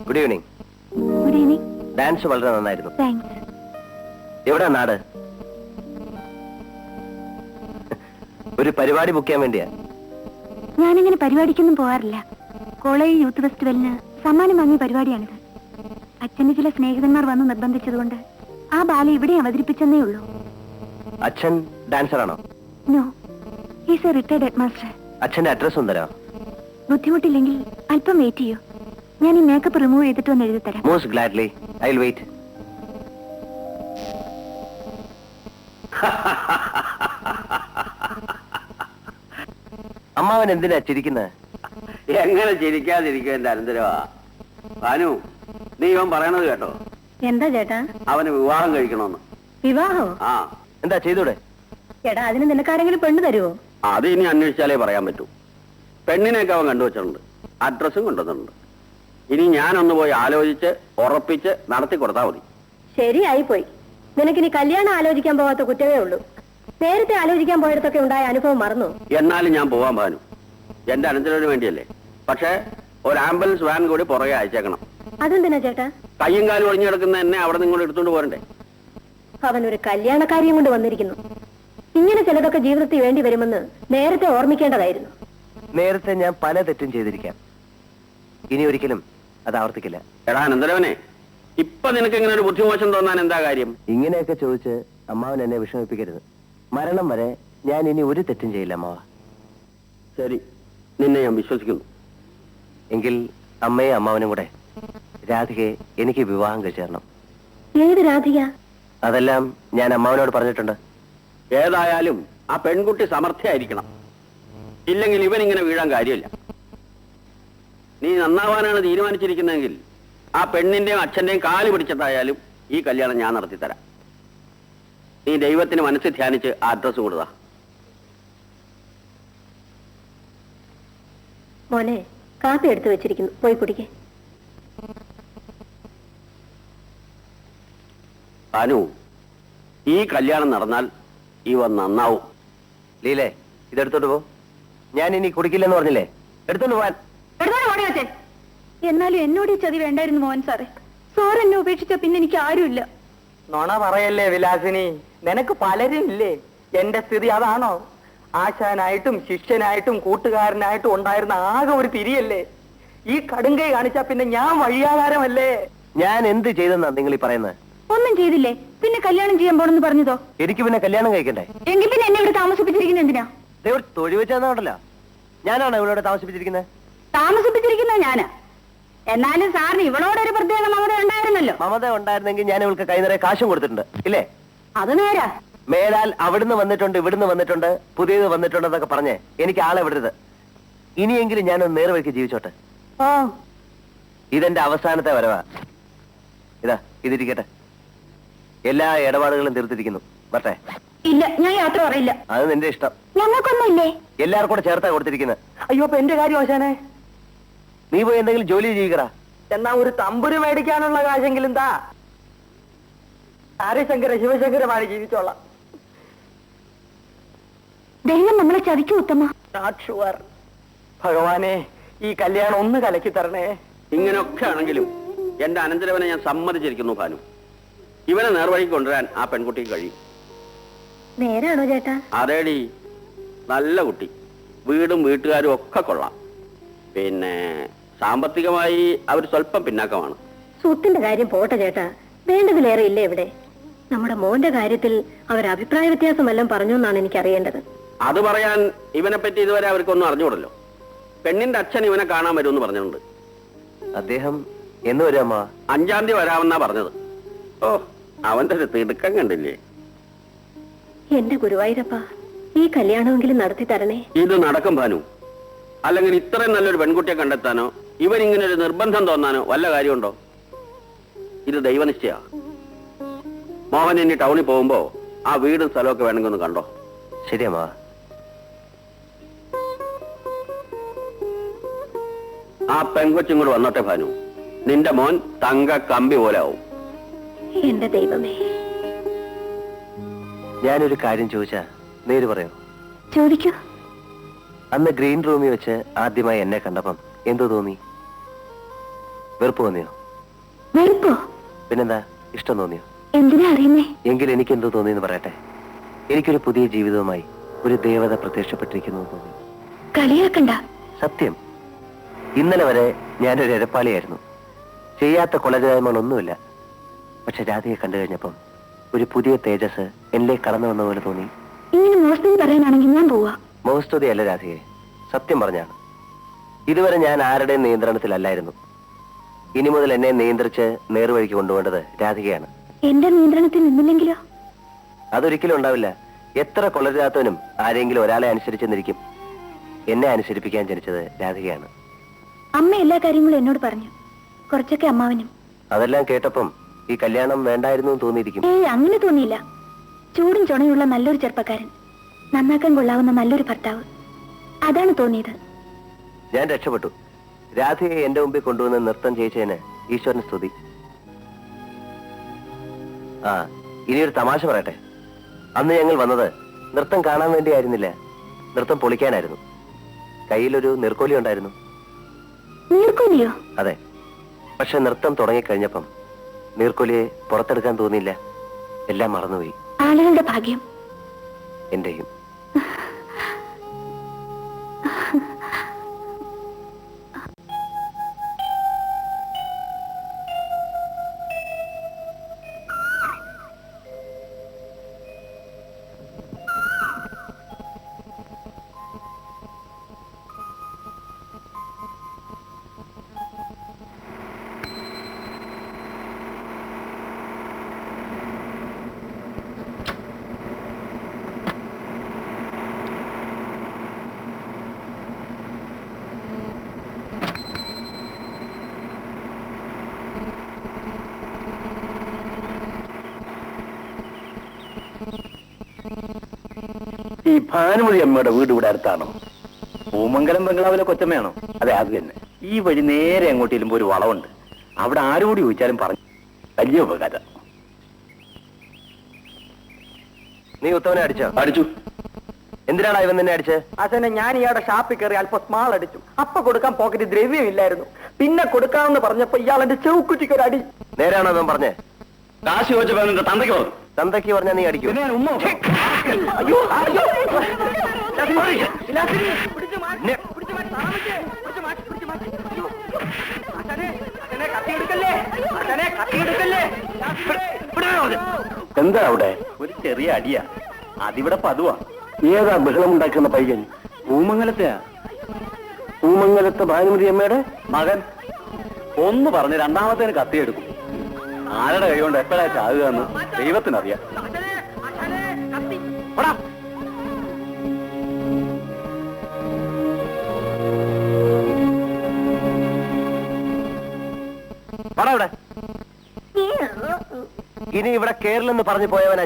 Good evening. Good evening. Dance വളരെ നന്നായിരുന്നു. Thanks. എവിടാ നാട്? ഒരു പരിപാടി ബുക്ക് ചെയ്യാൻ വേണ്ടിയാ. ഞാനിങ്ങനെ പരിപാടിക്കൊന്നും പോകാറില്ല. കോളേജ് യൂത്ത് ഫെസ്റ്റിവലിന് സമ്മാനം വാങ്ങിയ പരിപാടിയാണിത്. അച്ഛന്റെ ചില സ്നേഹിതന്മാർ വന്ന് നിർബന്ധിച്ചതുകൊണ്ട് ആ ബാല ഇവിടെ അവതരിപ്പിച്ചെന്നേ ഉള്ളൂ. അച്ഛൻ ഡാൻസറാണോ? No, is a retired headmaster. അച്ഛന്റെ അഡ്രസ് ഒന്ന് തരാം. ബുദ്ധിമുട്ടില്ലെങ്കിൽ അല്പം വെയിറ്റ് ചെയ്യൂ. ഞാൻ ഈ മേക്കപ്പ് റിമൂവ് ചെയ്തിട്ട് ഒന്ന് എഴുതി തരാം. Most gladly, I will wait. അമ്മാവൻ എന്തിനാ ചിരിക്കുന്നത്? എങ്ങനെ ചിരിക്കാതിരിക്കും എന്റെ അനന്തരവാ. ഭാനു, നീ ഇവൻ പറയണത് കേട്ടോ? എന്താ ചേട്ടാ? അവന് വിവാഹം കഴിക്കണമെന്ന്. വിവാഹോ? ആ. എന്താ ചെയ്തൂടെ? ചേട്ടാ, അതിന് നിനക്കാരെങ്കിലും പെണ്ണ് തരുമോ? അത് ഇനി അന്വേഷിച്ചാലേ പറയാൻ പറ്റൂ. പെണ്ണിനെയൊക്കെ അവൻ കണ്ടുവച്ചിട്ടുണ്ട്, അഡ്രസ്സും കൊണ്ടുവന്നിട്ടുണ്ട്. ഇനി ഞാനൊന്ന് പോയി ആലോചിച്ച് ഉറപ്പിച്ച് നടത്തി കൊടുത്താൽ മതി. ശരിയായി പോയി. നിനക്കിനി കല്യാണം ആലോചിക്കാൻ പോകാത്ത കുറ്റമേ ഉള്ളൂ. നേരത്തെ ആലോചിക്കാൻ പോയിടത്തൊക്കെ ഉണ്ടായ അനുഭവം മറന്നു. എന്നാലും ഞാൻ പോവാൻ ഭാനു, എന്റെ അനന്തരവിന് വേണ്ടിയല്ലേ. പക്ഷേ ഒരു ആംബുലൻസ് വാൻ കൂടി പുറകെ അയച്ചേക്കണം. അതെന്തിനാ ചേട്ടാ? കയ്യും കാലും ഒഴിഞ്ഞു കിടക്കുന്ന എന്നെ അവിടെ നിങ്ങോട്ട് എടുത്തോണ്ട് പോരണ്ടേ? അവൻ ഒരു കല്യാണക്കാരിയും കൊണ്ട് വന്നിരിക്കുന്നു. ഇങ്ങനെ ചിലതൊക്കെ ജീവിതത്തിൽ വേണ്ടി വരുമെന്ന് നേരത്തെ ഓർമ്മിക്കേണ്ടതായിരുന്നു. നേരത്തെ ഞാൻ പല തെറ്റും ചെയ്തിരിക്കാം. ഇനി ഒരിക്കലും അത് ആവർത്തിക്കില്ല. എടാ അനന്തരവനെ, ഇപ്പൊ നിനക്ക് ഇങ്ങനെ ഒരു ബുദ്ധിമോശം തോന്നാൻ എന്താ കാര്യം? ഇങ്ങനെയൊക്കെ ചോദിച്ച് അമ്മാവൻ എന്നെ വിഷമിപ്പിക്കരുത്. മരണം വരെ ഞാൻ ഇനി ഒരു തെറ്റും ചെയ്യില്ല അമ്മാവ. ശരി, നിന്നെ ഞാൻ വിശ്വസിക്കുന്നു. എങ്കിൽ അമ്മയും അമ്മാവനും കൂടെ രാധികയെ എനിക്ക് വിവാഹം കഴിച്ചു തരണം. ഏത് രാധിക? അതെല്ലാം ഞാൻ അമ്മാവനോട് പറഞ്ഞിട്ടുണ്ട്. ഏതായാലും ആ പെൺകുട്ടി സമർത്ഥയായിരിക്കണം. ഇല്ലെങ്കിൽ ഇവൻ ഇങ്ങനെ വീഴാൻ കാര്യമില്ല. നീ നന്നാവാനാണ് തീരുമാനിച്ചിരിക്കുന്നതെങ്കിൽ ആ പെണ്ണിന്റെയും അച്ഛന്റെയും കാല് പിടിച്ചിട്ടായാലും ഈ കല്യാണം ഞാൻ നടത്തിത്തരാം. നീ ദൈവത്തിന് മനസ്സിൽ ധ്യാനിച്ച് ആ അഡ്രസ് കൊടുതാ. മോനെ, കാപ്പി എടുത്തു വെച്ചിരിക്കുന്നു, പോയി കുടിക്കേ. അനു, ഈ കല്യാണം നടന്നാൽ ഇവ നന്നാവും. ലീലേ, ഇതെടുത്തോട്ട് പോ. ഞാൻ ഇനി കുടിക്കില്ലെന്ന് പറഞ്ഞില്ലേ? എടുത്തോണ്ട് പോവാൻ. എന്നാലും എന്നോട് ഈ ചതി വേണ്ടായിരുന്നു മോഹൻ സാറേ. സാർ എന്നെ ഉപേക്ഷിച്ച പിന്നെ എനിക്ക് ആരുമില്ല. നോണ പറയല്ലേ വിലാസിനി, നിനക്ക് പലരും ഇല്ലേ? എന്റെ സ്ഥിതി അതാണോ? ആശാനായിട്ടും ശിഷ്യനായിട്ടും കൂട്ടുകാരനായിട്ടും ഉണ്ടായിരുന്ന ആകെ ഒരു തിരിയല്ലേ? ഈ കടുങ്കൈ കാണിച്ചാ പിന്നെ ഞാൻ വഴിയാധാരമല്ലേ? ഞാൻ എന്ത് ചെയ്തെന്നാ നിങ്ങൾ ഈ പറയുന്നത്? ഒന്നും ചെയ്തില്ലേ, പിന്നെ കല്യാണം ചെയ്യാൻ പോണെന്ന് പറഞ്ഞതോ? എനിക്ക് പിന്നെ കല്യാണം കഴിക്കണ്ടേ? എങ്കിൽ പിന്നെ എന്നെ ഇവിടെ താമസിപ്പിച്ചിരിക്കുന്നത് എന്തിനാ? തൊഴിൽ വെച്ചാണല്ലോ. ഞാനാണോ ഇവളോട് താമസിപ്പിച്ചിരിക്കുന്നത്? താമസിപ്പിച്ചിരിക്കുന്നത് ഞാനാ. എന്നാലും സാറിന് ഇവളോടൊരു പ്രത്യേക മമത ഉണ്ടായിരുന്നല്ലോ. മമത ഉണ്ടായിരുന്നെങ്കിൽ ഞാൻ ഇവൾക്ക് കൈ നിറയെ കാശും കൊടുത്തിട്ടുണ്ട്, ഇല്ലേ? അത് നേരാ. മേലാൽ അവിടുന്ന് വന്നിട്ടുണ്ട്, ഇവിടുന്ന് വന്നിട്ടുണ്ട്, പുതിയത് വന്നിട്ടുണ്ടെന്നൊക്കെ പറഞ്ഞ് എനിക്ക് ആളെ വിടരുത്. ഇനിയെങ്കിലും ഞാനൊന്ന് നേർവഴിക്ക് ജീവിച്ചോട്ടെ. ഓ, ഇതെന്റെ അവസാനത്തെ വരവാ. ഇതാ, ഇതിരിക്കട്ടെ. എല്ലാ ഇടപാടുകളും തീർത്തിരിക്കുന്നു. വരട്ടെ? ഇല്ല, ഞാൻ യാത്ര പറയില്ല. അത് നിന്റെ ഇഷ്ടം. ഞങ്ങൾക്കൊന്നുമില്ലേ? എല്ലാവർക്കും കൂടെ ചേർത്താ കൊടുത്തിരിക്കുന്നത്. അയ്യോ, അപ്പൊ എന്റെ കാര്യം ആശാനെ. നീ പോയി എന്തെങ്കിലും ജോലി ചെയ്യിക്കടാ. എന്നാ ഒരു തമ്പുരു മേടിക്കാനുള്ള കാശെങ്കിലും താ. ഹരിശങ്കര ശിവശങ്കരമാണ് ജീവിച്ചോളാം. ദൈവം നമ്മളെ ചതിക്കും ഉത്തമ. Not sure. ഭഗവാനെ, ഈ കല്യാണം ഒന്ന് കലക്കി തരണേ. ഇങ്ങനെയൊക്കെ ആണെങ്കിലും എന്റെ അനന്തരവനെ ഞാൻ സമ്മതിച്ചിരിക്കുന്നു ഭാനു. ഇവനെ നേർവഴിക്ക് കൊണ്ടുവരാൻ ആ പെൺകുട്ടിക്ക് കഴിയും. നേരാണോ ചേട്ടാ? അതേടി, നല്ല കുട്ടി, വീടും വീട്ടുകാരും ഒക്കെ കൊള്ളാം. പിന്നെ സാമ്പത്തികമായി അവർ സ്വല്പം പിന്നാക്കമാണ്. സ്വത്തിന്റെ കാര്യം പോട്ടെ ചേട്ടാ, വേണ്ടതിലേറെ ഇല്ലേ ഇവിടെ? നമ്മുടെ മോന്റെ കാര്യത്തിൽ അവർ അഭിപ്രായ വ്യത്യാസം വല്ലതും പറഞ്ഞു എന്നാണ് എനിക്ക് അറിയേണ്ടത്. അത് പറയാൻ ഇവനെ പറ്റി ഇതുവരെ അവർക്കൊന്നും അറിഞ്ഞൂടല്ലോ. പെണ്ണിന്റെ അച്ഛൻ ഇവനെ കാണാൻ വരുമെന്ന് പറഞ്ഞിട്ടുണ്ട്. അദ്ദേഹം എന്ന് വരും അമ്മ? 5-ാം തീയതി വരാമെന്നാ പറഞ്ഞത്. ഓ, അവന്റെ ഒരു തിടുക്കം കണ്ടില്ലേ? എന്റെ ഗുരുവായൂരപ്പ, ഈ കല്യാണമെങ്കിലും നടത്തി തരണേ. ഇത് നടക്കും ഭാനു. അല്ലെങ്കിൽ ഇത്രയും നല്ലൊരു പെൺകുട്ടിയെ കണ്ടെത്താനോ ഇവൻ ഇങ്ങനെ ഒരു നിർബന്ധം തോന്നാനോ വല്ല കാര്യമുണ്ടോ? ഇത് ദൈവനിശ്ചയ. മോഹൻ ഇനി ടൗണിൽ പോകുമ്പോ ആ വീടും സ്ഥലമൊക്കെ വേണമെങ്കിൽ ഒന്ന് കണ്ടോ. ശരി അമ്മ. ആ പെൺകൊച്ചും കൂടെ വന്നോട്ടെ ഭാനു. നിന്റെ മോൻ തങ്ക കമ്പി പോലെ ആവും. എന്റെ ദൈവമേ. ഞാനൊരു കാര്യം ചോദിച്ചാ നേര് പറയോ? ചോദിക്കൂ. അന്ന് ഗ്രീൻ റൂമിൽ വെച്ച് ആദ്യമായി എന്നെ കണ്ടപ്പം എന്തോ തോന്നി? വെറുപ്പ് തോന്നിയോ? വെറുപ്പോ? പിന്നെന്താ, ഇഷ്ടം തോന്നിയോ? എന്തിനാ അറിയുന്നേ? എങ്കിൽ എനിക്ക് എന്തോ തോന്നിയെന്ന് പറയട്ടെ. എനിക്കൊരു പുതിയ ജീവിതവുമായി ഒരു ദേവത പ്രത്യക്ഷപ്പെട്ടിരിക്കുന്നു തോന്നി. കളിയാക്കണ്ട. സത്യം, ഇന്നലെ വരെ ഞാനൊരു എരപ്പാളിയായിരുന്നു. ചെയ്യാത്ത കൊലജായ്മകളൊന്നുമില്ല. പക്ഷെ രാധയെ കണ്ടു കഴിഞ്ഞപ്പം ഒരു പുതിയ തേജസ് എന്നിലേക്ക് കടന്നു വന്ന പോലെ തോന്നി. ഇങ്ങനെ മോശം പറയാനാണെങ്കിൽ ഞാൻ പോവാ. മോഹസ്തുതിയല്ല രാധയെ, സത്യം പറഞ്ഞാണ്. ഇതുവരെ ഞാൻ ആരുടെയും നിയന്ത്രണത്തിലല്ലായിരുന്നു. ഇനി മുതൽ എന്നെ നിയന്ത്രിച്ച് നേർവഴിക്ക് കൊണ്ടുപോകേണ്ടത് രാധികയാണ്. എന്റെ നിയന്ത്രണത്തിൽ നിന്നില്ലെങ്കിലോ? അതൊരിക്കലും ഉണ്ടാവില്ല. എത്ര കൊള്ളരുതാത്തവനും ആരെങ്കിലും ഒരാളെ അനുസരിച്ചെന്നിരിക്കും. എന്നെ അനുസരിപ്പിക്കാൻ ജനിച്ചത് രാധികയാണ്. അമ്മ എല്ലാ കാര്യങ്ങളും എന്നോട് പറഞ്ഞു, കുറച്ചൊക്കെ അമ്മാവനും. അതെല്ലാം കേട്ടപ്പം ഈ കല്യാണം വേണ്ടായിരുന്നു എന്ന് തോന്നിയിരിക്കും. ഏയ്, അങ്ങനെ തോന്നിയില്ല. ചൂടും ചുണയുള്ള നല്ലൊരു ചെറുപ്പക്കാരൻ, നന്നാക്കാൻ കൊള്ളാവുന്ന നല്ലൊരു ഭർത്താവ്, അതാണ് തോന്നിയത്. ഞാൻ രക്ഷപ്പെട്ടു. രാധയെ എന്റെ മുമ്പിൽ കൊണ്ടുവന്ന് നൃത്തം ചെയ്യിച്ചതിന് ഈശ്വരന് സ്തുതി. ആ, ഇനിയൊരു തമാശ പറയട്ടെ. അന്ന് ഞങ്ങൾ വന്നത് നൃത്തം കാണാൻ വേണ്ടിയായിരുന്നില്ല, നൃത്തം പൊളിക്കാനായിരുന്നു. കയ്യിലൊരു നീർക്കോലി ഉണ്ടായിരുന്നു. നീർക്കോലിയോ? അതെ. പക്ഷെ നൃത്തം തുടങ്ങിക്കഴിഞ്ഞപ്പം നീർക്കോലിയെ പുറത്തെടുക്കാൻ തോന്നിയില്ല. എല്ലാം മറന്നുപോയി. ആളുകളുടെ ഭാഗ്യം. എന്റെയും. ഈ ഭാനുമതി അമ്മയുടെ വീട് ഇവിടെ അടുത്താണോ? പൂമംഗലം ബംഗ്ലാവിലെ കൊച്ചമ്മയാണോ? അതെ, അത് തന്നെ. ഈ വഴി നേരെ അങ്ങോട്ട് ചെല്ലുമ്പോ ഒരു വളവുണ്ട്. അവിടെ ആരോട് ചോദിച്ചാലും പറഞ്ഞു വലിയ ഉപകാരം. നീ ഉത്തവനെ അടിച്ചോ? അടിച്ചു. എന്തിനാണ് ഇവൻ നിന്നെ അടിച്ച്? അച്ഛനെ ഞാൻ ഇയാളുടെ ഷാപ്പിൽ കയറി അല്പം സ്മാൾ അടിച്ചു. അപ്പൊ കൊടുക്കാൻ പോക്കറ്റ് ദ്രവ്യമില്ലായിരുന്നു. പിന്നെ കൊടുക്കാമെന്ന് പറഞ്ഞപ്പോ ഇയാൾ എന്റെ ചെവുക്കുറ്റിക്ക് ഒരു അടി. നേരാണോ അവൻ പറഞ്ഞേ? കാശ് ചോദിച്ചപ്പോ നിന്റെ തന്തയ്ക്ക് പറഞ്ഞു. തന്തയ്ക്ക് പറഞ്ഞാ നീ അടിക്കും? പിന്നെ ഞാൻ ഉമ്മ വെക്കും. അയ്യോ, അയ്യോ. വിലാസിനി, പിടിച്ച് മാറ്റ്, പിടിച്ച് മാറ്റ്, താമസിച്ചേ. പിടിച്ച് മാറ്റ്, പിടിച്ച് മാറ്റ്. അയ്യോ. അച്ഛനെ, അച്ഛനെ കത്തിയെടുക്കല്ലേ, അച്ഛനെ കത്തിയെടുക്കല്ലേ. എന്താ അവിടെ? ഒരു ചെറിയ അടിയാ. അതിവിടെ പതുവാ. ഏതാ ബഹളം ഉണ്ടാക്കുന്ന പയ്യൻ? പൂമംഗലത്തെയാ. പൂമംഗലത്തെ ഭാനുമതി അമ്മയുടെ മകൻ. ഒന്ന് പറഞ്ഞ് രണ്ടാമത്തേന് കത്തിയെടുക്കും. ആരുടെ കൈ കൊണ്ട് എപ്പോഴാ ചാകുക എന്ന് ദൈവത്തിനറിയാം. അച്ഛനെ, അച്ഛനെ കത്തി. ഇവിടെ ഇനി ഇവിടെ കേരളെന്ന് പറഞ്ഞു പോയവനാ